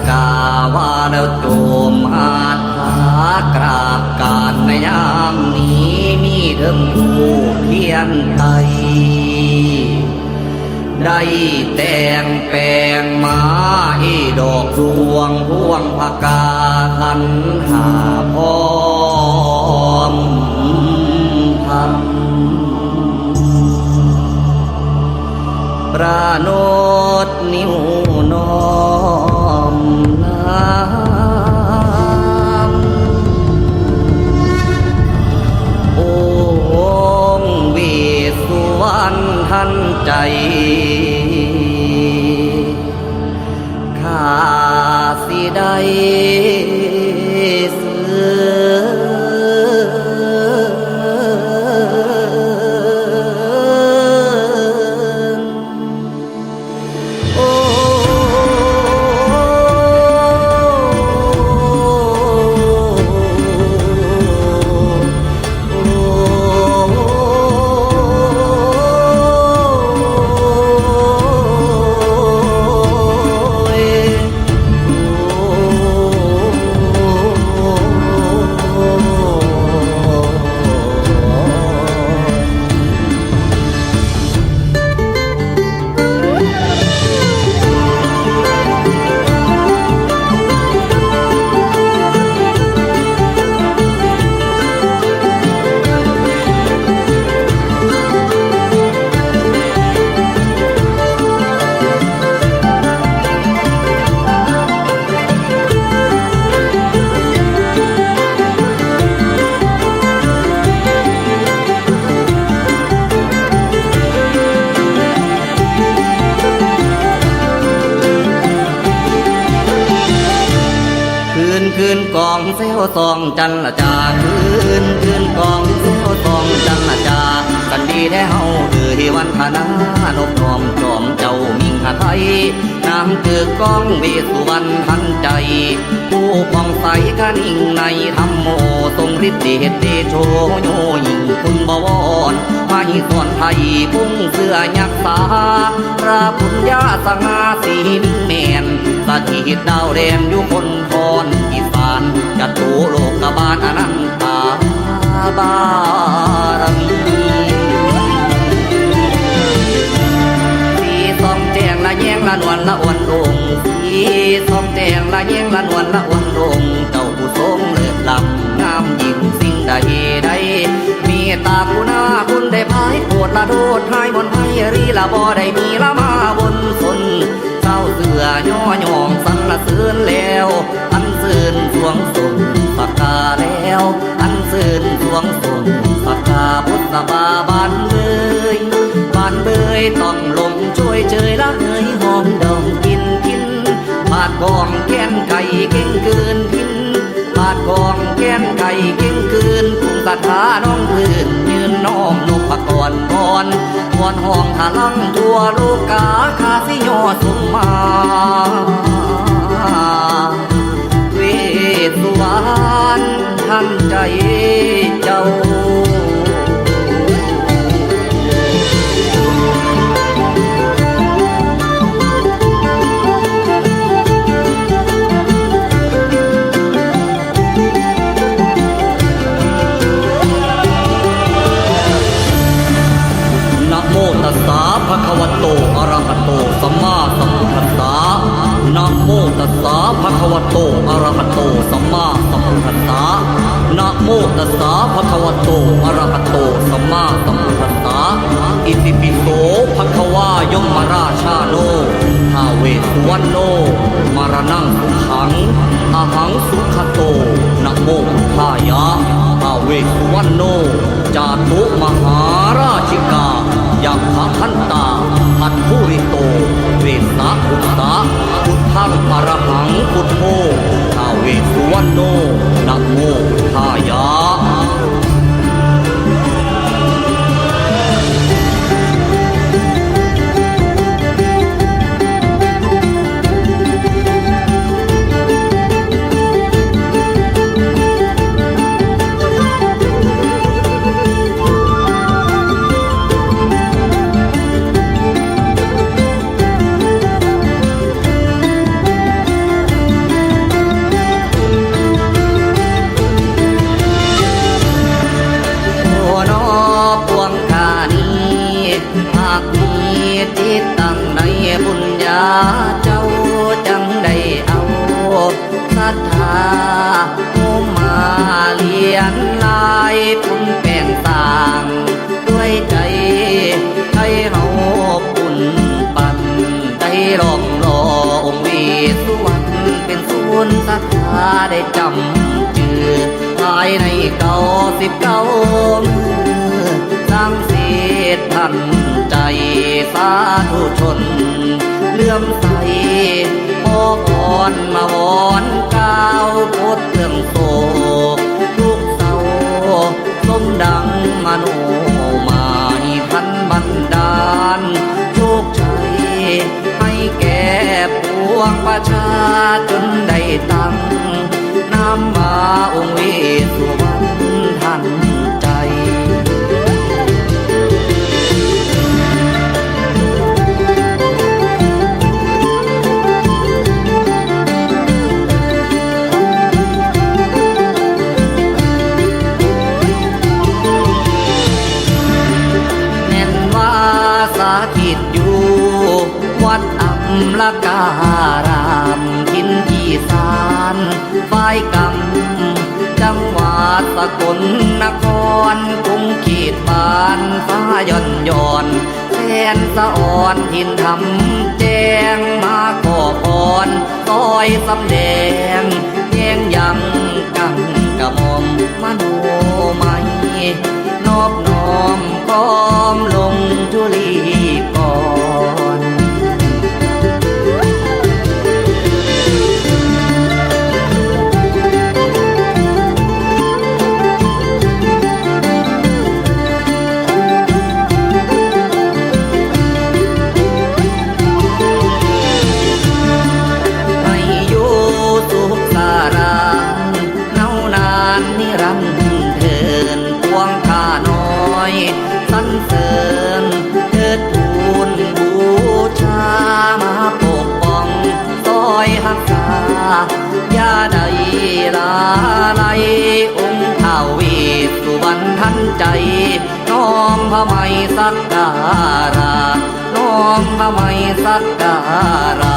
กาวาแล้วโจมหาดขากราบการในยามนี้มีเดิมผู้เพียนไทยได้แต่งแปลงมาอีดอกดวงพวงพกาคันหาพร้อมพันประโนดนิ้วน้อมน้ำองค์วิสุวรรณทันใจข้าสิได้ซื้คืนกองเซลซองจันละจาคืนกองเซลซองจันละจากันดีแท้เฮาคือวันพนานกน้อมจอมเจ้ามิงหาไทยน้ำคือกองวิสุวรรณทันใจผู้ปองใสกันยิ่งในธรรมโมทรงฤทธิ์เดชเดโชโยยิ่งคุณบวรไม่ส่วนไทยพุ่งเสื้อยักษาพระปุญญาสง่าสีมิ่งแมนสถิตดาวแดงอยู่คนพรอีสานจัตุโลกบาลอนันตาบารมีสีส่องแจ้งละแยงละนวลละอ่อนลงสีส่องแจ้งละแยงละนวลละอ่อนลงเจ้าผู้ทรงเลิศล้ำงามยิ่งสิ่งใดมีตาคุณาคุณได้พายโปรดละโทษทายบนไพรีละบ่ได้มีละมาบนสนเจ้าเสือย่อยองสันละเสือนแล้วอันเสือนสวงสนสักกาแล้วอันเสือนสวงสนสักกาพุทธบาบานเบยต้องลงช่วยเจยละเฮยหอมดองกินบาดกองแก้นไก่เก่งเกินพินบาดกองแก้นไก่เก่งเกินคุงศรัทธาน้องพื้นยืนน้อมนพกรบอนห้องทะลังทั่วโลกาคาสิโยสมมาเวสุวรรณทันใจเจ้าตัสสะภะคะวะโตอะระหะโตสัมมาสัมพุทธัสสะนะโมตัสสะภะคะวะโตอะระหะโตสัมมาสัมพุทธัสสะนะโมตัสสะภะคะวะโตอะระหะโตสัมมาสัมพุทธัสสะอิติปิโสภะคะวายมราชาโนทาเวสสุวรรณโนมรณังสุขังอหังสุขโตนะโมพุทธายะทาเวสสุวรรณโนจาตุมหาราชิกายักขะขันตาพันธุริโตเวสะพุทธะพุทธังอรหังพุทโธทาเวสสุวรรณโนนะโมพุทธายะ เจ้าจังได้เอาศรัทธาโอมาเลียนลายปุ่นแป้งต่างด้วยใจให้เฮาปุ่นปันใจร้องรอองค์วิสุวรรณเป็นศูนย์ศรัทธาได้จำชื่อภายใน99 มือสร้างเศษทันใจสาธุชนเลื่อมใสขอพรมาวอนก้าวโพดเรื่องโศกทุกเศร้าสมดังมโนหมายทันบันดาลโชคชัยให้แก่ปวงประชาจนได้ตั้งน้ำมาองค์วิสุวรรณทันใจสาธิตอยู่วัดอัมลการามทินอีสานฝ่ายกำจังหวัดสกลนครกรุงขีดบานฟ้าย่อนย่อนแสนสะอ่อนทินทำแจ้งมาขอพรซอยสำแดงแย้งยังกังกะมอมมโนไม่นอบน้อมก้อมลงทุลีก่อนให้อยู่สุขสารานเน่านานนิรันดร์เทินพวงข้าน้อยสรรเสริญเทิดทูนบูชามาปกป้องซอยหักษายาใดลาไลองค์ท้าวเวสสุวรรณทันใจน้อมพระไมสักการะน้อมพระไมสักการะ